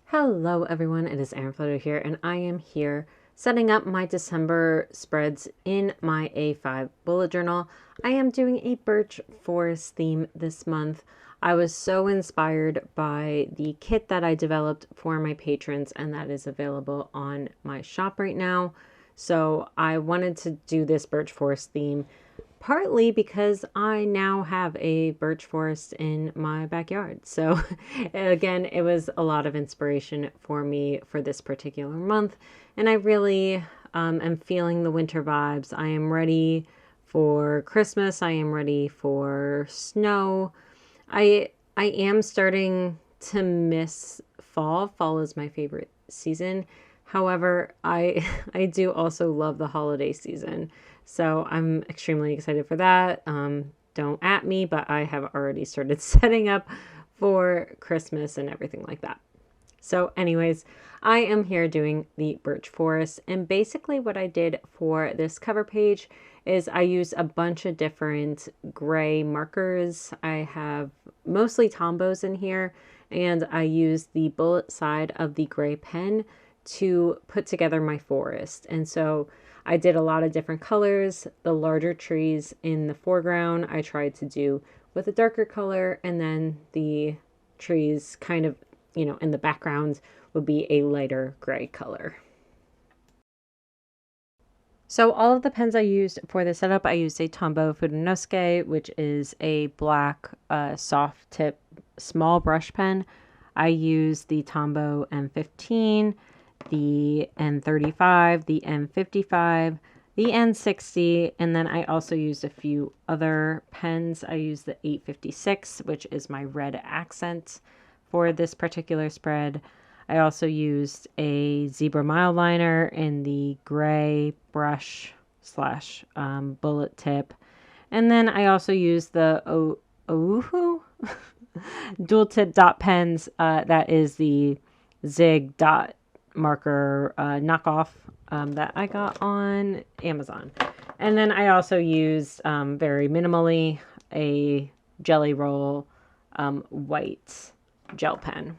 Hello everyone, it is Erin Flutter here, and I am here setting up my December spreads in my A5 bullet journal. I am doing a birch forest theme this month. I was so inspired by the kit that I developed for my patrons, and that is available on my shop right now. So I wanted to do this birch forest theme partly because I now have a birch forest in my backyard. So again, it was a lot of inspiration for me for this particular month. And I really am feeling the winter vibes. I am ready for Christmas. I am ready for snow. I am starting to miss fall. Fall is my favorite season. However, I do also love the holiday season. So I'm extremely excited for that. Don't at me, but I have already started setting up for Christmas and everything like that. So anyways, I am here doing the birch forest, and basically what I did for this cover page is I used a bunch of different gray markers. I have mostly Tombows in here, and I used the bullet side of the gray pen to put together my forest. And so I did a lot of different colors. The larger trees in the foreground I tried to do with a darker color, and then the trees kind of, in the background would be a lighter gray color. So all of the pens I used for the setup, I used a Tombow Fudenosuke, which is a black soft tip small brush pen. I used the Tombow M15, the N35, the M55, the N60, and then I also used a few other pens. I used the 856, which is my red accent for this particular spread. I also used a zebra mild liner in the gray brush slash bullet tip. And then I also used the Ohuhu dual tip dot pens. That is the Zig dot marker knockoff that I got on Amazon. And then I also used very minimally a Jelly Roll white gel pen.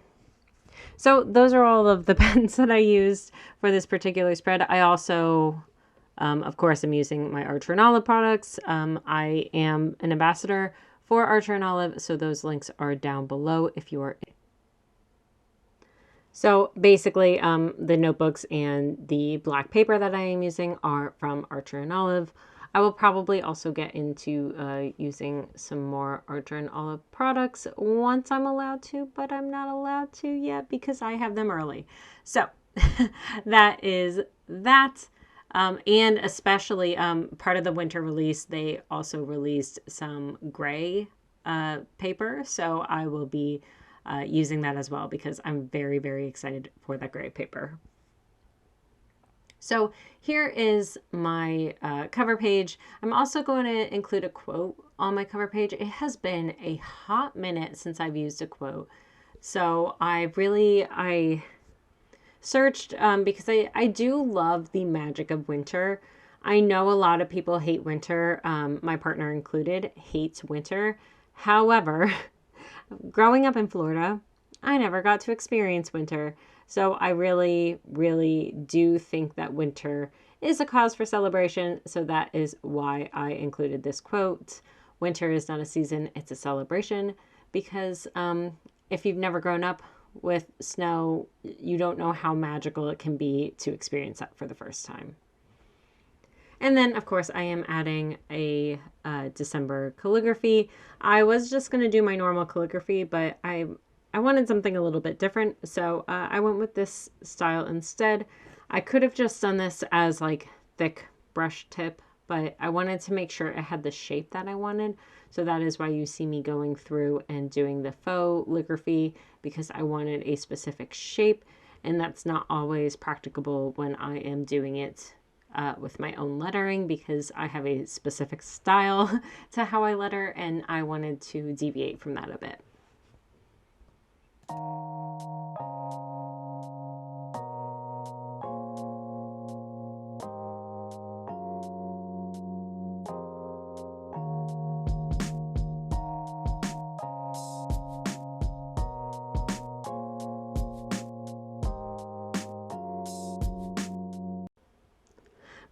So those are all of the pens that I used for this particular spread. I also, of course, am using my Archer and Olive products. I am an ambassador for Archer and Olive, so those links are down below if you are. So basically, the notebooks and the black paper that I am using are from Archer and Olive. I will probably also get into using some more Archer and Olive products once I'm allowed to, but I'm not allowed to yet because I have them early. So that is that. And especially part of the winter release, they also released some gray paper. So I will be using that as well because I'm very, very excited for that gray paper. So here is my cover page. I'm also going to include a quote on my cover page. It has been a hot minute since I've used a quote. So I searched because I do love the magic of winter. I know a lot of people hate winter. My partner included hates winter. However, growing up in Florida, I never got to experience winter. So I really, really do think that winter is a cause for celebration. So that is why I included this quote. Winter is not a season, it's a celebration. Because if you've never grown up with snow, you don't know how magical it can be to experience that for the first time. And then, of course, I am adding a December calligraphy. I was just going to do my normal calligraphy, but I wanted something a little bit different. So I went with this style instead. I could have just done this as like thick brush tip, but I wanted to make sure it had the shape that I wanted. So that is why you see me going through and doing the faux calligraphy, because I wanted a specific shape. And that's not always practicable when I am doing it with my own lettering, because I have a specific style to how I letter, and I wanted to deviate from that a bit.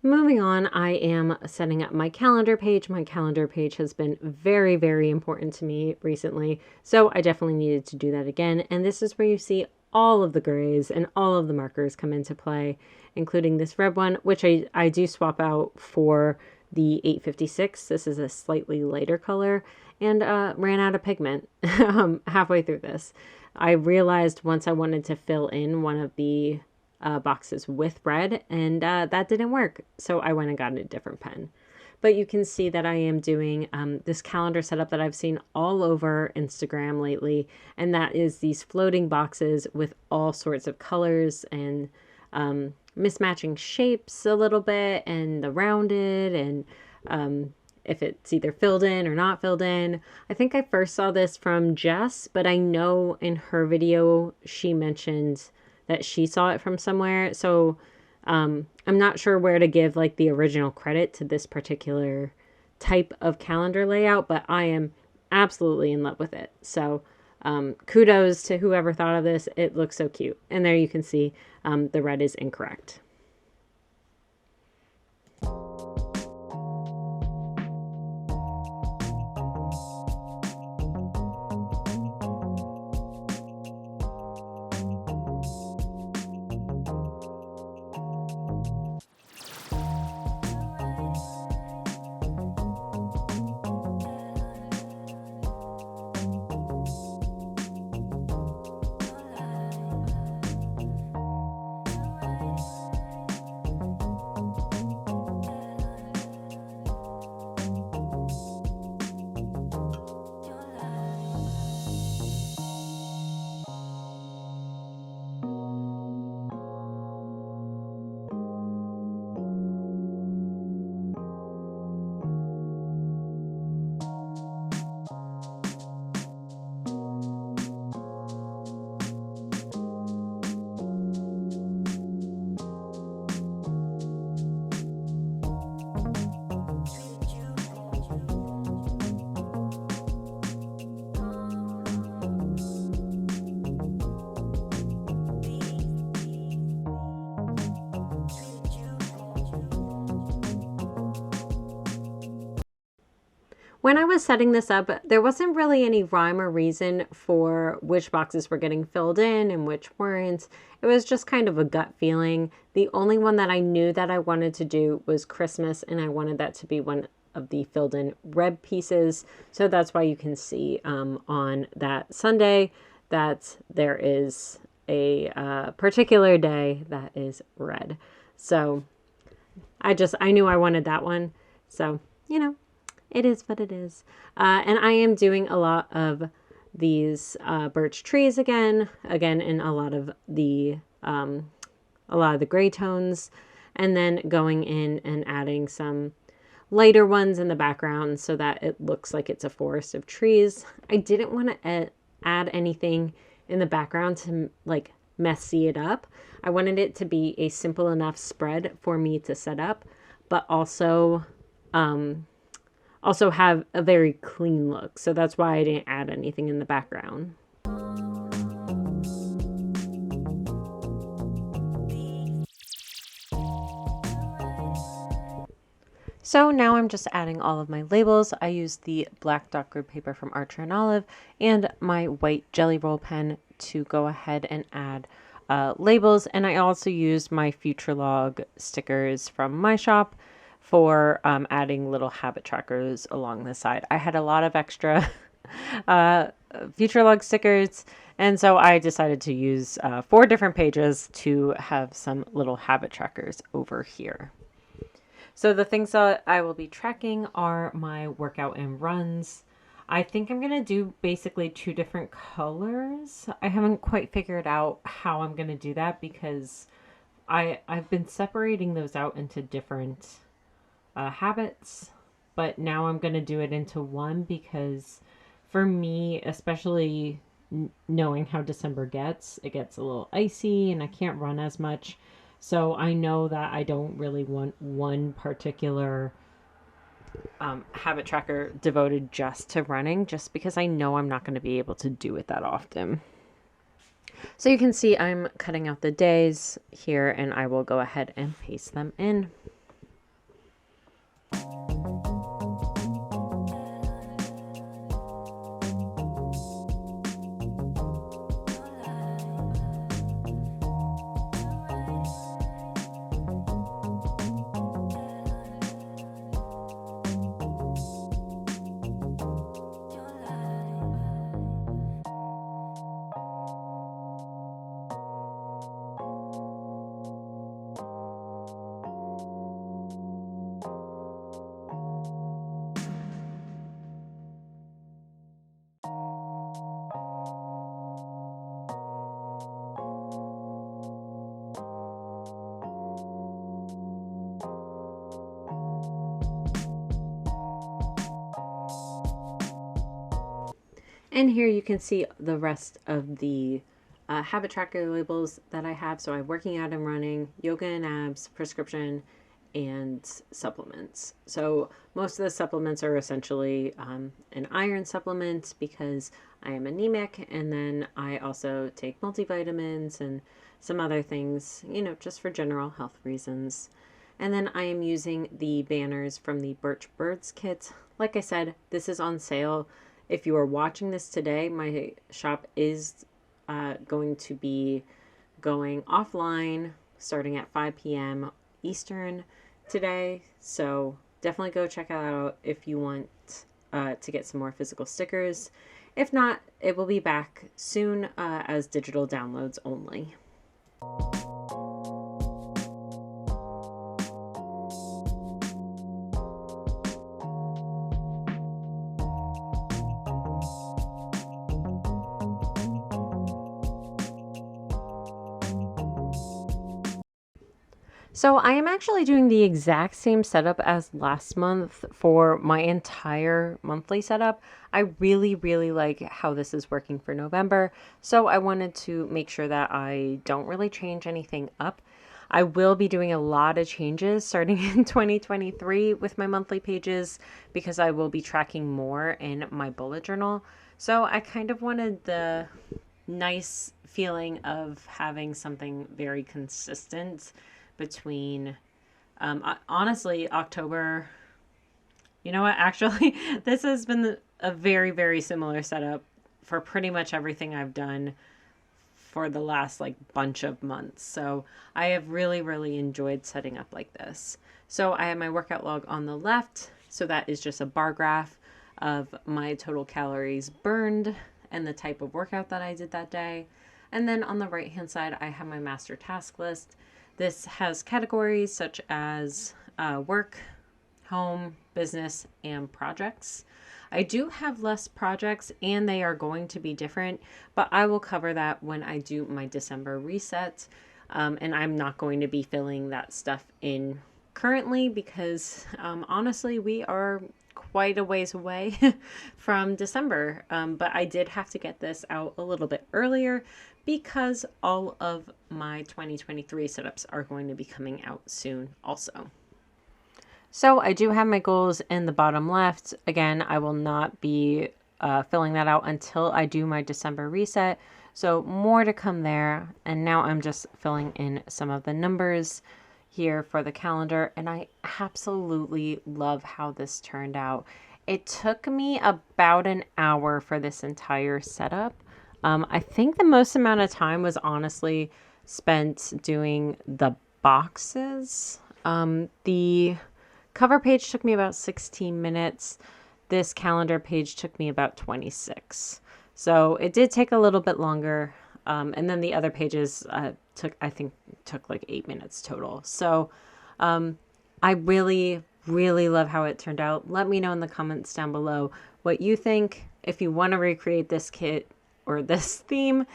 Moving on, I am setting up my calendar page. My calendar page has been very, very important to me recently, so I definitely needed to do that again. And this is where you see all of the grays and all of the markers come into play, including this red one, which I do swap out for the 856. This is a slightly lighter color, and ran out of pigment halfway through this. I realized once I wanted to fill in one of the boxes with red, and that didn't work. So I went and got a different pen. But you can see that I am doing this calendar setup that I've seen all over Instagram lately, and that is these floating boxes with all sorts of colors and mismatching shapes a little bit, and the rounded, and if it's either filled in or not filled in. I think I first saw this from Jess, but I know in her video she mentioned that she saw it from somewhere. So I'm not sure where to give like the original credit to this particular type of calendar layout, but I am absolutely in love with it. So kudos to whoever thought of this. It looks so cute. And there you can see the red is incorrect. When I was setting this up, there wasn't really any rhyme or reason for which boxes were getting filled in and which weren't. It was just kind of a gut feeling. The only one that I knew that I wanted to do was Christmas, and I wanted that to be one of the filled in red pieces. So that's why you can see on that Sunday that there is a particular day that is red. So I knew I wanted that one. So, you know, it is what it is. And I am doing a lot of these birch trees again in a lot of the gray tones, and then going in and adding some lighter ones in the background so that it looks like it's a forest of trees. I didn't want to add anything in the background to like messy it up. I wanted it to be a simple enough spread for me to set up, but also have a very clean look. So that's why I didn't add anything in the background. So now I'm just adding all of my labels. I used the black dot grid paper from Archer and Olive and my white jelly roll pen to go ahead and add labels. And I also used my future log stickers from my shop for adding little habit trackers along the side. I had a lot of extra future log stickers, and so I decided to use 4 different pages to have some little habit trackers over here. So the things that I will be tracking are my workout and runs. I think I'm going to do basically 2 different colors. I haven't quite figured out how I'm going to do that because I've been separating those out into different habits, but now I'm going to do it into one because for me, especially knowing how December gets, it gets a little icy and I can't run as much. So I know that I don't really want one particular habit tracker devoted just to running, just because I know I'm not going to be able to do it that often. So you can see I'm cutting out the days here, and I will go ahead and paste them in. And here you can see the rest of the habit tracker labels that I have. So I have working out and running, yoga and abs, prescription, and supplements. So most of the supplements are essentially an iron supplement because I am anemic. And then I also take multivitamins and some other things, just for general health reasons. And then I am using the banners from the Birch Birds kit. Like I said, this is on sale. If you are watching this today, my shop is going to be going offline starting at 5 p.m. Eastern today. So definitely go check it out if you want to get some more physical stickers. If not, it will be back soon as digital downloads only. So I am actually doing the exact same setup as last month for my entire monthly setup. I really, really like how this is working for November. So I wanted to make sure that I don't really change anything up. I will be doing a lot of changes starting in 2023 with my monthly pages because I will be tracking more in my bullet journal. So I kind of wanted the nice feeling of having something very consistent between honestly October. You know what, actually this has been a very, very similar setup for pretty much everything I've done for the last bunch of months. So I have really, really enjoyed setting up like this. So I have my workout log on the left, so that is just a bar graph of my total calories burned and the type of workout that I did that day. And then on the right hand side I have my master task list. This has categories such as work, home, business, and projects. I do have less projects and they are going to be different, but I will cover that when I do my December reset. And I'm not going to be filling that stuff in currently because honestly, we are quite a ways away from December. But I did have to get this out a little bit earlier because all of my 2023 setups are going to be coming out soon also. So I do have my goals in the bottom left. Again, I will not be filling that out until I do my December reset. So more to come there. And now I'm just filling in some of the numbers here for the calendar. And I absolutely love how this turned out. It took me about an hour for this entire setup. I think the most amount of time was honestly spent doing the boxes. The cover page took me about 16 minutes. This calendar page took me about 26. So it did take a little bit longer. And then the other pages took like 8 minutes total. So I really, really love how it turned out. Let me know in the comments down below what you think. If you want to recreate this kit or this theme,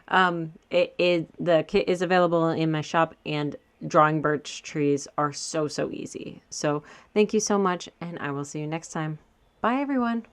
the kit is available in my shop, and drawing birch trees are so easy. So thank you so much, and I will see you next time. Bye everyone.